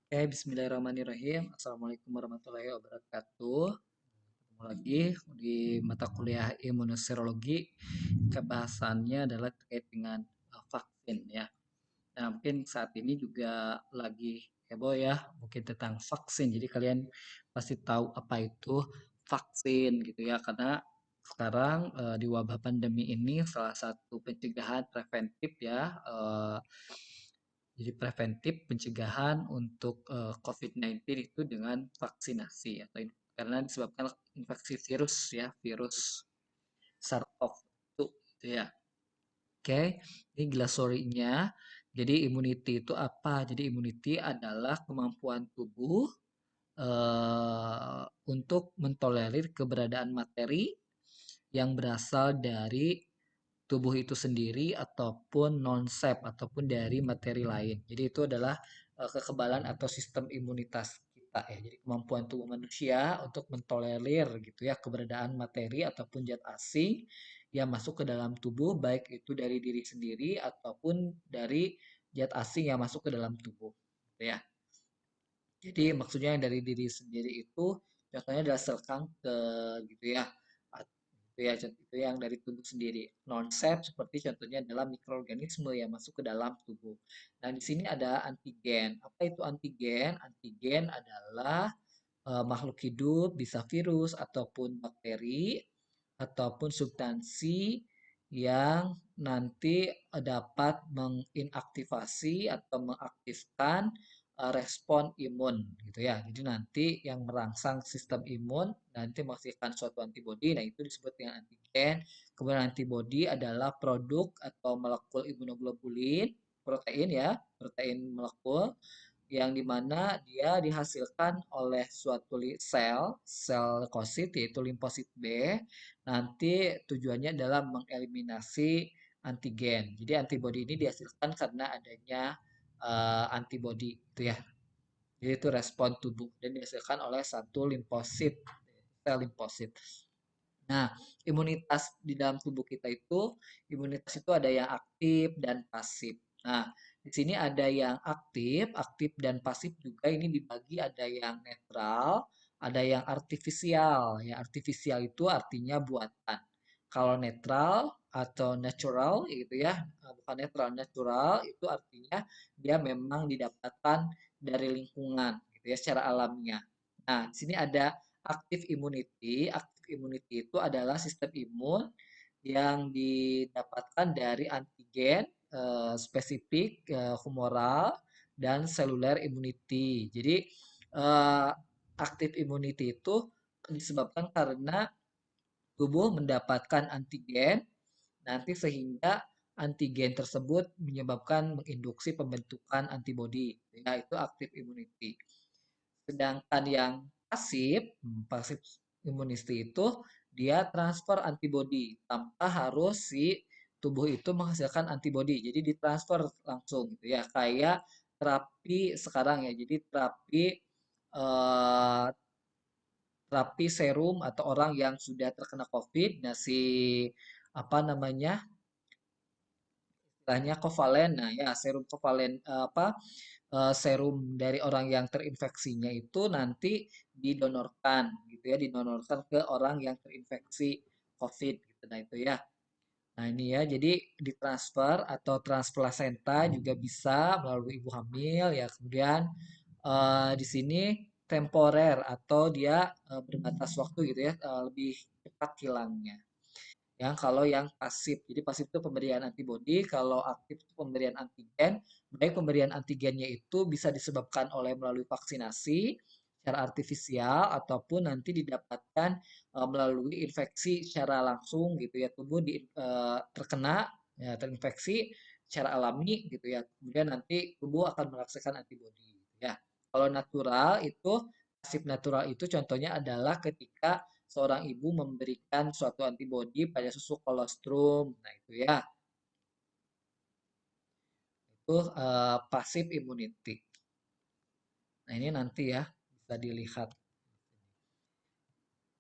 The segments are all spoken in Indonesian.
Oke, bismillahirrahmanirrahim. Assalamualaikum warahmatullahi wabarakatuh. Ketemu lagi di mata kuliah imunoserologi. Kebahasannya adalah terkait dengan vaksin ya. Nah, mungkin saat ini juga lagi heboh ya, mungkin tentang vaksin. Jadi kalian pasti tahu apa itu vaksin gitu ya, karena sekarang di wabah pandemi ini salah satu pencegahan preventif ya, jadi preventif pencegahan untuk COVID-19 itu dengan vaksinasi atau karena disebabkan infeksi virus ya, virus SARS-CoV-2 gitu ya. Oke, ini glosorinya. Jadi immunity itu apa? Jadi immunity adalah kemampuan tubuh untuk mentolerir keberadaan materi yang berasal dari tubuh itu sendiri ataupun non-sep ataupun dari materi lain. Jadi itu adalah kekebalan atau sistem imunitas kita ya. Jadi kemampuan tubuh manusia untuk mentolerir gitu ya keberadaan materi ataupun zat asing yang masuk ke dalam tubuh baik itu dari diri sendiri ataupun dari zat asing yang masuk ke dalam tubuh gitu ya. Jadi maksudnya yang dari diri sendiri itu contohnya adalah sel kanker gitu ya. Itu ya itu yang dari tubuh sendiri. Non-sep seperti contohnya adalah mikroorganisme yang masuk ke dalam tubuh. Nah, di sini ada antigen. Apa itu antigen? Antigen adalah makhluk hidup, bisa virus ataupun bakteri ataupun substansi yang nanti dapat menginaktivasi atau mengaktifkan respon imun gitu ya. Jadi nanti yang merangsang sistem imun nanti menghasilkan suatu antibodi, nah itu disebut dengan antigen. Kemudian antibodi adalah produk atau molekul imunoglobulin, protein ya, protein molekul yang dimana dia dihasilkan oleh suatu sel leukosit yaitu limfosit B. Nanti tujuannya adalah mengeliminasi antigen. Jadi antibodi ini dihasilkan karena adanya antibodi itu ya. Jadi itu respon tubuh dan dihasilkan oleh satu limfosit, sel limfosit. Nah, imunitas di dalam tubuh kita itu, imunitas itu ada yang aktif dan pasif. Nah, di sini ada yang aktif, aktif dan pasif juga ini dibagi ada yang netral, ada yang artifisial. Yang artifisial itu artinya buatan. Kalau netral atau natural gitu ya, bukan netral, natural itu artinya dia memang didapatkan dari lingkungan gitu ya secara alamiah. Nah, di sini ada active immunity. Active immunity itu adalah sistem imun yang didapatkan dari antigen spesifik humoral dan seluler immunity. Jadi eh, active immunity itu disebabkan karena tubuh mendapatkan antigen nanti sehingga antigen tersebut menyebabkan menginduksi pembentukan antibodi, yaitu active immunity. Sedangkan yang pasif immunity itu dia transfer antibodi tanpa harus si tubuh itu menghasilkan antibodi. Jadi ditransfer langsung gitu ya. Kayak terapi sekarang ya. Jadi eh, terapi serum atau orang yang sudah terkena COVID, nah si apa namanya istilahnya kovalen, nah ya serum kovalen serum dari orang yang terinfeksinya itu nanti didonorkan gitu ya, didonorkan ke orang yang terinfeksi COVID gitu. Nah, itu ya. Nah, ini ya, jadi ditransfer atau transplasenta juga bisa melalui ibu hamil ya. Kemudian di sini temporer atau dia berbatas waktu gitu ya, lebih cepat hilangnya. Yang kalau yang pasif, jadi pasif itu pemberian antibodi, kalau aktif itu pemberian antigen. Baik pemberian antigennya itu bisa disebabkan oleh melalui vaksinasi secara artifisial ataupun nanti didapatkan melalui infeksi secara langsung gitu ya, tubuh terkena ya, terinfeksi secara alami gitu ya. Kemudian nanti tubuh akan merasakan antibodi gitu ya. Kalau natural itu pasif natural itu contohnya adalah ketika seorang ibu memberikan suatu antibodi pada susu kolostrum. Nah, itu ya, itu pasif immunity. Nah, ini nanti ya bisa dilihat.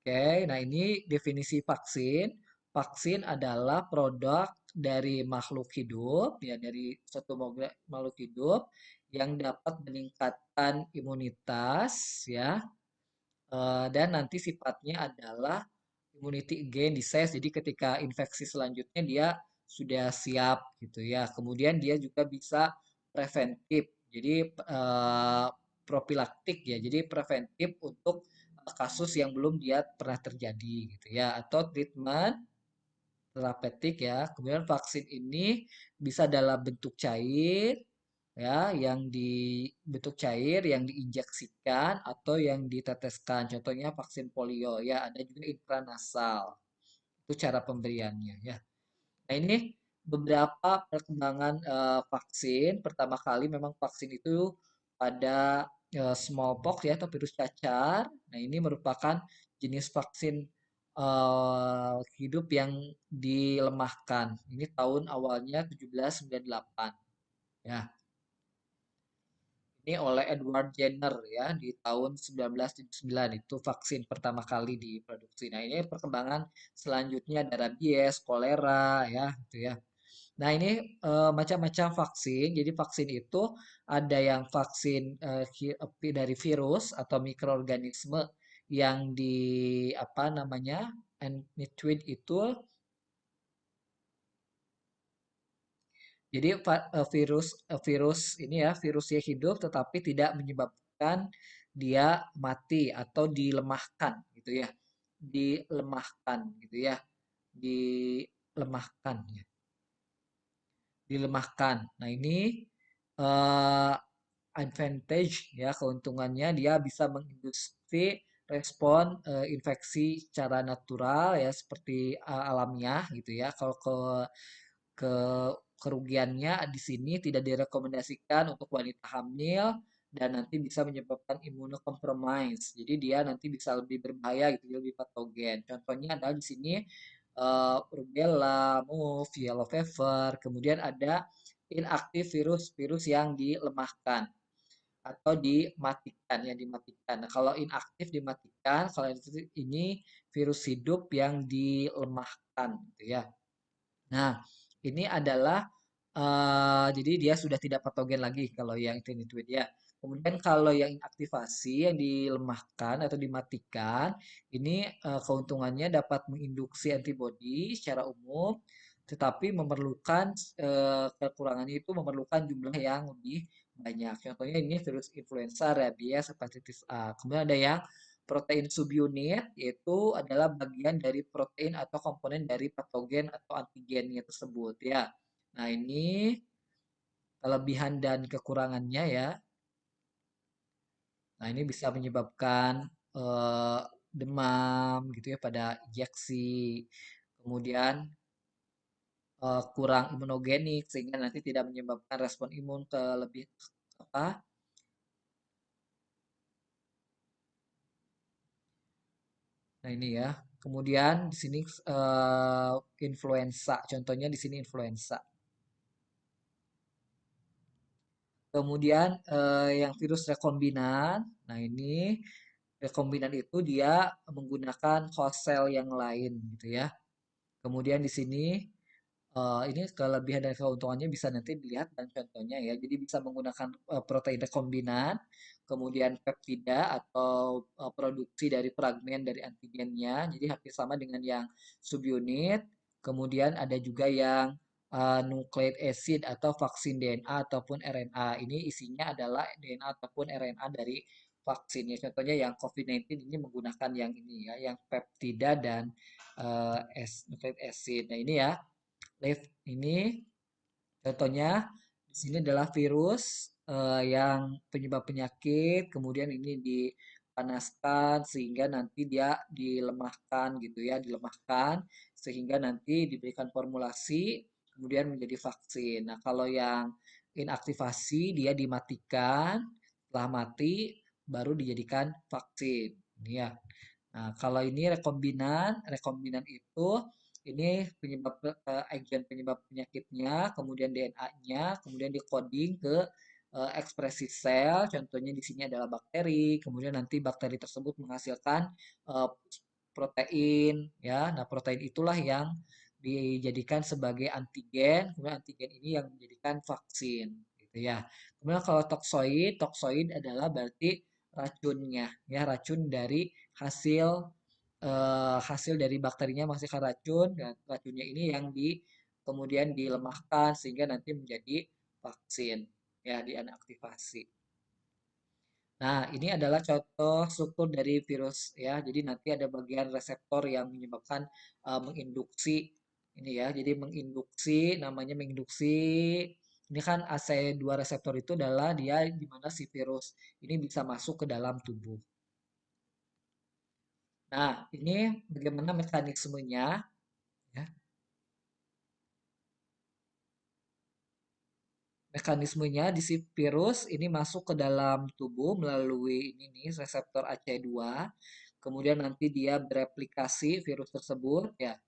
Oke, nah ini definisi vaksin. vaksin adalah produk dari makhluk hidup, ya dari suatu makhluk hidup yang dapat meningkatkan imunitas, ya, dan nanti sifatnya adalah immunity again disease. Jadi ketika infeksi selanjutnya dia sudah siap gitu ya. Kemudian dia juga bisa preventif. Jadi profilaktik ya. Jadi preventif untuk kasus yang belum dia pernah terjadi gitu ya. Atau treatment terapeutik ya. Kemudian vaksin ini bisa dalam bentuk cair ya, yang di bentuk cair yang diinjeksikan atau yang diteteskan. Contohnya vaksin polio ya, ada juga intranasal. Itu cara pemberiannya ya. Nah, ini beberapa perkembangan vaksin. Pertama kali memang vaksin itu pada smallpox ya atau virus cacar. Nah, ini merupakan jenis vaksin hidup yang dilemahkan. Ini tahun awalnya 1798 ya. Ini oleh Edward Jenner ya di tahun 1979 itu vaksin pertama kali diproduksi. Nah, ini perkembangan selanjutnya ada rabies, kolera ya gitu ya. Nah, ini macam-macam vaksin. Jadi vaksin itu ada yang vaksin dari virus atau mikroorganisme yang di apa namanya? Nitwid itu. Jadi virus ini ya, virusnya hidup tetapi tidak menyebabkan dia mati atau dilemahkan gitu ya. Dilemahkan gitu ya. Dilemahkan ya. Dilemahkan. Nah, ini eh, advantage ya, keuntungannya dia bisa menginduksi respon infeksi secara natural ya seperti alamiah gitu ya. Kalau ke kerugiannya di sini tidak direkomendasikan untuk wanita hamil dan nanti bisa menyebabkan imunokompromis. Jadi dia nanti bisa lebih berbahaya gitu, lebih patogen. Contohnya adalah di sini rubella, MOV, yellow fever, kemudian ada inaktif virus-virus yang dilemahkan atau dimatikan, yang dimatikan. Nah, kalau inaktif dimatikan, kalau ini virus hidup yang dilemahkan gitu ya. Nah, ini adalah jadi dia sudah tidak patogen lagi kalau yang Trinitude ya. Kemudian kalau yang inaktivasi, yang dilemahkan atau dimatikan, ini keuntungannya dapat menginduksi antibodi secara umum, tetapi memerlukan kekurangannya itu memerlukan jumlah yang lebih banyak. Contohnya ini virus influenza, rabies, hepatitis A. Kemudian ada yang protein subunit yaitu adalah bagian dari protein atau komponen dari patogen atau antigennya tersebut ya. Nah, ini kelebihan dan kekurangannya ya. Nah, ini bisa menyebabkan demam gitu ya pada injeksi. Kemudian kurang imunogenik sehingga nanti tidak menyebabkan respon imun ke lebih apa? Nah, ini ya. Kemudian di sini influenza. Contohnya di sini influenza. Kemudian yang virus rekombinan. Nah, ini rekombinan itu dia menggunakan host cell yang lain gitu ya. Kemudian di sini ini kelebihan dan keuntungannya bisa nanti dilihat dan contohnya ya. Jadi bisa menggunakan protein rekombinan, kemudian peptida atau produksi dari fragmen dari antigennya. Jadi hampir sama dengan yang subunit. Kemudian ada juga yang nucleic acid atau vaksin DNA ataupun RNA. Ini isinya adalah DNA ataupun RNA dari vaksinnya. Contohnya yang COVID-19 ini menggunakan yang ini ya, yang peptida dan nucleic acid. Nah, ini ya. Live ini contohnya di sini adalah virus yang penyebab penyakit, kemudian ini dipanaskan sehingga nanti dia dilemahkan gitu ya, dilemahkan sehingga nanti diberikan formulasi kemudian menjadi vaksin. Nah, kalau yang inaktivasi dia dimatikan, setelah mati baru dijadikan vaksin. Ini ya. Nah, kalau ini rekombinan itu ini penyebab agen penyebab penyakitnya, kemudian DNA-nya, kemudian dikoding ke ekspresi sel. Contohnya di sini adalah bakteri, kemudian nanti bakteri tersebut menghasilkan eh, protein ya. Nah, protein itulah yang dijadikan sebagai antigen, kemudian antigen ini yang menjadikan vaksin gitu ya. Kemudian kalau toksoid, toksoid adalah berarti racunnya ya, racun dari hasil dari bakterinya menghasilkan racun dan racunnya ini yang kemudian dilemahkan sehingga nanti menjadi vaksin ya, diinaktivasi. Nah, ini adalah contoh struktur dari virus ya. Jadi nanti ada bagian reseptor yang menyebabkan menginduksi ini ya. Jadi menginduksi, namanya menginduksi. Ini kan AC2 reseptor itu adalah dia di mana si virus ini bisa masuk ke dalam tubuh. Nah, ini bagaimana mekanismenya ya. Mekanismenya di si virus ini masuk ke dalam tubuh melalui ini nih reseptor AC2. Kemudian nanti dia bereplikasi virus tersebut ya.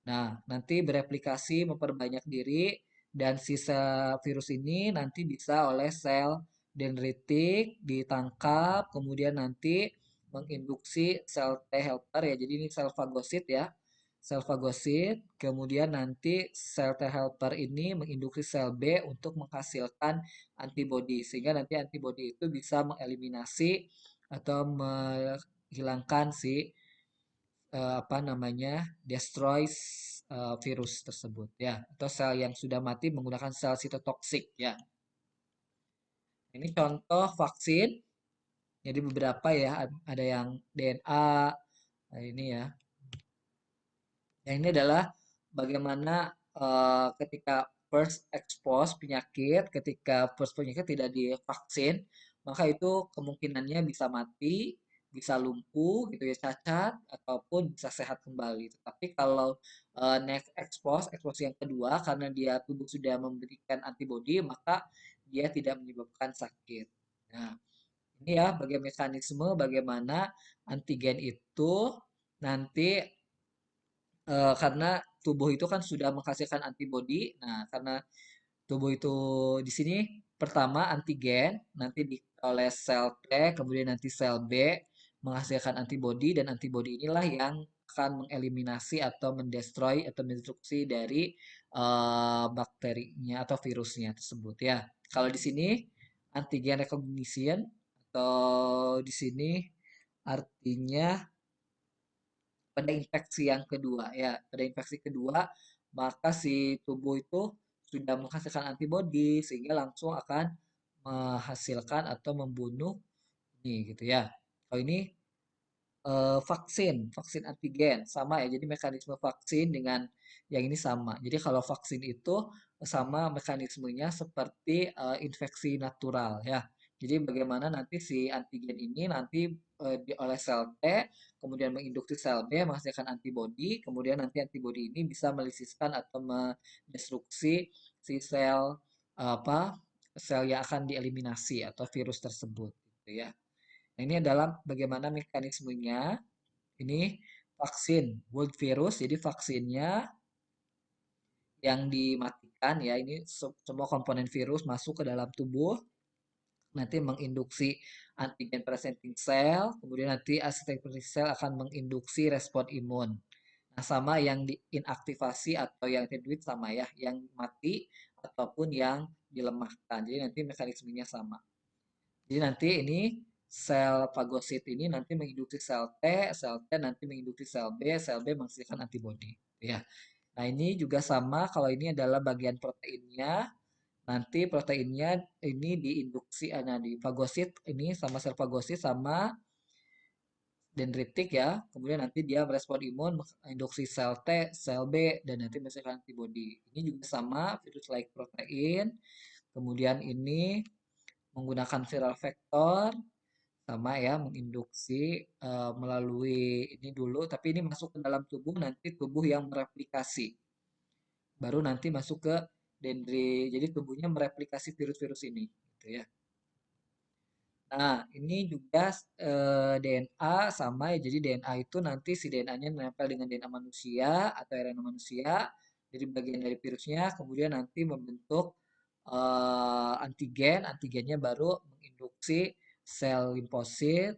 Nah, nanti bereplikasi memperbanyak diri dan sisa virus ini nanti bisa oleh sel dendritik ditangkap, kemudian nanti menginduksi sel T helper ya. Jadi ini sel fagosit ya. Sel fagosit, kemudian nanti sel T helper ini menginduksi sel B untuk menghasilkan antibodi sehingga nanti antibodi itu bisa mengeliminasi atau menghilangkan si apa namanya destroys virus tersebut ya, atau sel yang sudah mati menggunakan sel sitotoksik ya. Ini contoh vaksin. Jadi beberapa ya, ada yang DNA. Nah, ini ya. Yang ini adalah bagaimana ketika first expose penyakit, ketika first penyakit tidak divaksin, maka itu kemungkinannya bisa mati, bisa lumpuh gitu ya, cacat ataupun bisa sehat kembali. Tetapi kalau next expose, expose yang kedua karena dia tubuh sudah memberikan antibodi, maka dia tidak menyebabkan sakit. Nah, ini ya bagaimana mekanisme bagaimana antigen itu nanti karena tubuh itu kan sudah menghasilkan antibodi. Nah, karena tubuh itu di sini pertama antigen, nanti oleh sel T, kemudian nanti sel B menghasilkan antibodi dan antibodi inilah yang akan mengeliminasi atau mendestroy atau mendestruksi dari bakterinya atau virusnya tersebut ya. Kalau di sini antigen recognition atau di sini artinya pada infeksi yang kedua ya, pada infeksi kedua maka si tubuh itu sudah menghasilkan antibodi sehingga langsung akan menghasilkan atau membunuh ini gitu ya. Kalau ini vaksin antigen sama ya. Jadi mekanisme vaksin dengan yang ini sama. Jadi kalau vaksin itu sama mekanismenya seperti infeksi natural ya. Jadi bagaimana nanti si antigen ini nanti oleh sel T kemudian menginduksi sel B menghasilkan antibodi, kemudian nanti antibodi ini bisa melisiskan atau mendestruksi si sel apa sel yang akan dieliminasi atau virus tersebut gitu ya. Nah, ini adalah bagaimana mekanismenya. Ini vaksin World Virus, jadi vaksinnya yang dimatikan ya. Ini semua komponen virus masuk ke dalam tubuh, nanti menginduksi antigen presenting cell, kemudian nanti antigen presenting cell akan menginduksi respon imun. Nah, sama yang diinaktivasi atau yang terduit sama ya, yang mati ataupun yang dilemahkan. Jadi nanti mekanismenya sama. Jadi nanti ini sel fagosit ini nanti menginduksi sel T nanti menginduksi sel B menghasilkan antibodi. Ya. Nah ini juga sama kalau ini adalah bagian proteinnya. Nanti proteinnya ini diinduksi, nah di fagosit ini sama sel fagosit sama dendritik ya. Kemudian nanti dia merespon imun menginduksi sel T, sel B dan nanti menghasilkan antibodi. Ini juga sama virus like protein. Kemudian ini menggunakan viral vector sama ya menginduksi melalui ini dulu tapi ini masuk ke dalam tubuh nanti tubuh yang mereplikasi baru nanti masuk ke dendri jadi tubuhnya mereplikasi virus-virus ini gitu ya. Nah ini juga DNA sama ya jadi DNA itu nanti si DNA-nya menempel dengan DNA manusia atau RNA manusia jadi bagian dari virusnya kemudian nanti membentuk antigen antigennya baru menginduksi sel limfosit,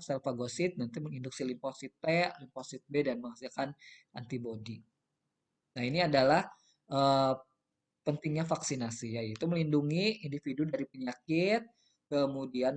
sel fagosit nanti menginduksi limfosit T, limfosit B dan menghasilkan antibodi. Nah, ini adalah eh, pentingnya vaksinasi, yaitu melindungi individu dari penyakit, kemudian